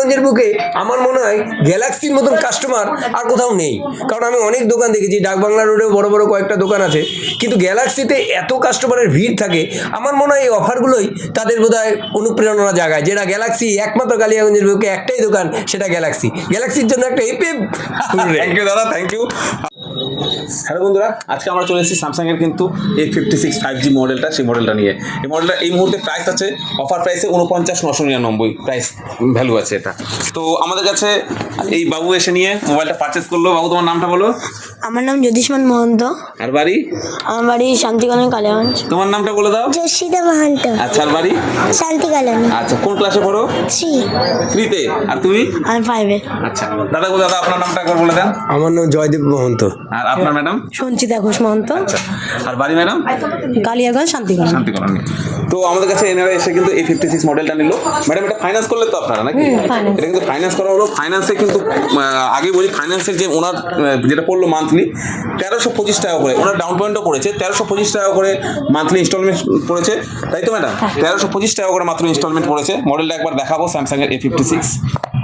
কালিয়াগঞ্জের বুকে আমার মনে হয় গ্যালাক্সির মতন কাস্টমার আর কোথাও নেই। কারণ আমি অনেক দোকান দেখেছি, ডাকবাংলা রোডেও বড় বড় কয়েকটা দোকান আছে, কিন্তু গ্যালাক্সিতে এত কাস্টমারের ভিড় থাকে। আমার মনে হয় এই অফারগুলোই তাদের বোধহয় অনুপ্রেরণা জাগায়। যেটা গ্যালাক্সি একমাত্র কালিয়াগঞ্জের বুকে একটাই দোকান, সেটা গ্যালাক্সি। গ্যালাক্সির জন্য একটা থ্যাংক ইউ দাদা, থ্যাংক ইউ। হ্যালো বন্ধুরা, আজকে আমরা চলে এসেছি স্যামসাংয়ের কিন্তু A56 5G মডেলটা, সেই মডেলটা নিয়ে। এই মডেলটা এই মুহূর্তে প্রাইস আছে, অফার প্রাইসে 49,999 প্রাইস ভ্যালু আছে এটা। তো আমাদের কাছে এই বাবু এসে নিয়ে মোবাইলটা পারচেস করলো। বাবু, তোমার নামটা বলো। আমার নাম জ্যোতিষ্মান মহন্ত। আর বাড়ি? আমার বাড়ি শান্তি কলোনি, কালিয়াগঞ্জ। তোমার নামটা বলে দাও। জশিদা মহন্ত। আচ্ছা, আর বাড়ি? শান্তি কলোনি। আচ্ছা, কোন ক্লাসে পড়ো? 3-তে। আর তুমি? আমি 5-এ। আচ্ছা দাদা, দাদা আপনার নামটা একবার বলে দেন। আমার নাম জয়দীপ মহন্ত। আর আপনার ম্যাডাম? সঞ্চিতা ঘোষ মহন্ত। আচ্ছা, আর বাড়ি ম্যাডাম? কালিয়াগঞ্জ, শান্তি কলোনি। শান্তি কলোনি। তো আমাদের কাছে এনারা এসে কিন্তু A56 মডেলটা নিল। ম্যাডাম, এটা ফাইন্যান্স করলে তো আপনারা নাকি? এটা কিন্তু ফাইন্যান্স করা হলো। ফাইন্যান্সে কিন্তু আগে বলি, ফাইন্যান্সের যে ওনার যেটা পড়লো মান্থলি 1325 টাকা করে, ওনার ডাউন পেমেন্টও করেছে 1325 টাকা করে, মান্থলি ইনস্টলমেন্ট পড়েছে, তাই তো ম্যাডাম? 1325 টাকা করে মাত্র ইনস্টলমেন্ট পড়েছে। মডেলটা একবার দেখাবো, স্যামসাংয়ের A56।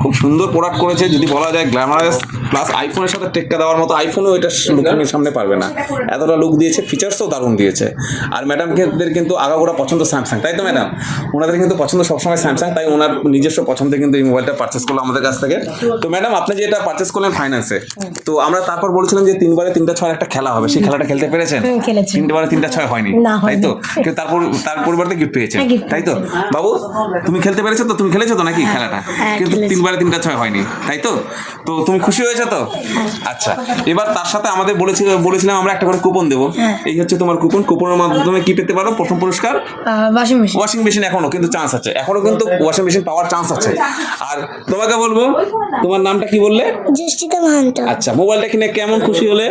খুব সুন্দর প্রোডাক্ট করেছে, যদি বলা যায় গ্ল্যামারাস, প্লাস আইফোনের সাথে টেক্কা দেওয়ার মতো। আইফোনও এটা লুকিংয়ের সামনে পারবে না, এতটা লুক দিয়েছে, ফিচার্সও দারুণ দিয়েছে। আর ম্যাডামদের কিন্তু আগাগোড়া পছন্দ স্যামসাং, তাই তো ম্যাডাম? ওনাদের কিন্তু পছন্দ সবসময় স্যামসাং, তাই ওনার নিজস্ব পছন্দে কিন্তু এই মোবাইলটা পারচেস করলো আমাদের কাছ থেকে। তো ম্যাডাম, আপনি যে এটা পারচেস করলেন ফাইন্যান্সে, তো আমরা তারপর বলেছিলাম যে 3 বারে 3টা 6 একটা খেলা হবে, সেই খেলাটা খেলতে পেরেছেন? 3 বারে 3টা 6 হয়নি, তাই তো? কিন্তু তার পরিবর্তে গিফট পেয়েছেন, তাই তো? বাবু, তুমি খেলতে পেরেছো তো? তুমি খেলেছো তো নাকি খেলাটা? কিন্তু 3 বারে 3টা 6 হয়নি, তাই তো? তো তুমি খুশি হয়েছো তো? আচ্ছা, এবার তার সাথে আমাদের বলেছিলাম আমরা একটা করে কুপন দেবো। এই হচ্ছে তোমার কুপন। কুপনের মাধ্যমে কি পেতে পারো? প্রথম পুরস্কার ওয়াশিং মেশিন। এখনো কিন্তু চান্স আছে, এখনো কিন্তু ওয়াশিং মেশিন পাওয়ার চান্স আছে। আর তোমাকে বলবো, তোমার নামটা কি বললে? জশিদা মহন্ত। আচ্ছা, মোবাইলটা কিনে কেমন খুশি হলে?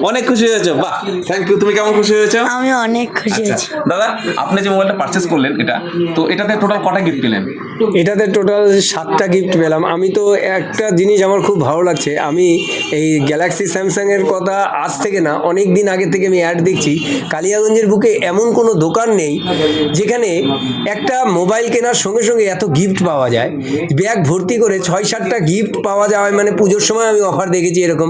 অনেক খুশি হয়েছো। বাহ, থ্যাংক ইউ। তুমি কেমন খুশি হয়েছো? আমি অনেক খুশি হয়েছি। দাদা, আপনি যে মোবাইলটা পারচেস করলেন এটা, তো এটাতে টোটাল কটা গিফট পেলেন? এটাতে টোটাল 7টা গিফট পেলাম। আমি তো একটা জিনিস আমার খুব ভালো লাগছে, আমি এই গ্যালাক্সি স্যামসাংয়ের কথা আজ থেকে না, অনেক দিন আগে থেকে আমি অ্যাড দেখছি। কালিয়াগঞ্জের বুকে এমন কোনো দোকান নেই যেখানে একটা মোবাইল কেনার সঙ্গে সঙ্গে এত গিফট পাওয়া যায়। ব্যাগ ভর্তি করে 6-7টা গিফট পাওয়া যায়। মানে পুজোর সময় আমি অফার দেখেছি, এরকম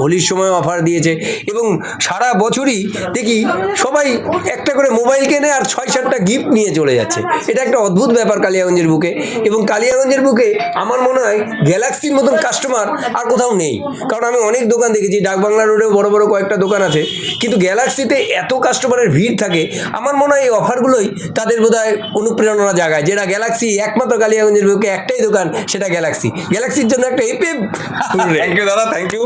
হোলির সময় অফার দিয়েছে, এবং সারা বছরই দেখি সবাই একটা করে মোবাইল কেনে আর 6-7টা গিফট নিয়ে চলে যাচ্ছে। এটা একটা অদ্ভুত ব্যাপার কালিয়াগঞ্জের বুকে। এবং কালিয়াগঞ্জের বুকে আমার মনে হয় গ্যালাক্সির মতন কাস্টমার আর কোথাও নেই। কারণ আমি অনেক দোকান দেখেছি, ডাকবাংলা রোডেও বড় বড় কয়েকটা দোকান আছে, কিন্তু গ্যালাক্সিতে এত কাস্টমারের ভিড় থাকে। আমার মনে হয় এই অফারগুলোই তাদের বোধহয় অনুপ্রেরণা জাগায়। যেটা গ্যালাক্সি একমাত্র কালিয়াগঞ্জের বুকে একটাই দোকান, সেটা গ্যালাক্সি। গ্যালাক্সির জন্য একটা থ্যাংক ইউ দাদা, থ্যাংক ইউ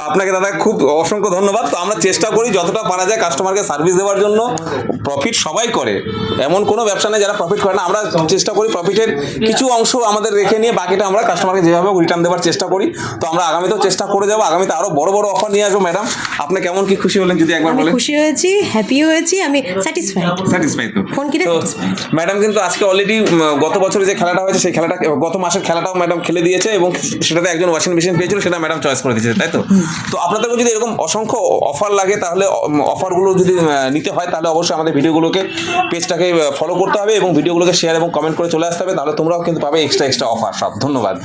আপনাকে দাদা, খুব অসংখ্য ধন্যবাদ। তো আমরা চেষ্টা করি যতটা পারা যায় কাস্টমারকে সার্ভিস দেওয়ার জন্য। প্রফিট সবাই করে, এমন কোনো ব্যবসা নেই যারা প্রফিট করে না। আমরা চেষ্টা করি প্রফিটের কিছু অংশ আমাদের রেখে নিয়ে বাকিটা আমরা কাস্টমারকে যেভাবে রিটার্ন দেওয়ার চেষ্টা করি। তো আমরা আগামীতেও চেষ্টা করে যাবো, আগামীতে আরও বড় বড় অফার নিয়ে আসবো। ম্যাডাম, আপনি কেমন কি খুশি হলেন যদি একবার বলেন? খুশি হয়েছি, হ্যাপি হয়েছি, আমি স্যাটিসফাইড। তো ফোন কিনে ম্যাডাম কিন্তু আজকে অলরেডি গত বছরে যে খেলাটা হয়েছে, সেই খেলাটা গত মাসের খেলাটাও ম্যাডাম খেলে দিয়েছে, এবং সেটাতে একজন ওয়াশিং মেশিন পেয়েছিল, সেটা ম্যাডাম চয়েস করে দিয়েছে, তাই তো? তো আপনাদেরও যদি এরকম অসংখ্য অফার লাগে, তাহলে অফারগুলো যদি নিতে হয়, তাহলে অবশ্যই আমাদের ভিডিওগুলোকে, পেজটাকে ফলো করতে হবে এবং ভিডিওগুলোকে শেয়ার এবং কমেন্ট করে চলে আসতে হবে। তাহলে তোমরাও কিন্তু পাবে এক্সট্রা অফার সব। ধন্যবাদ।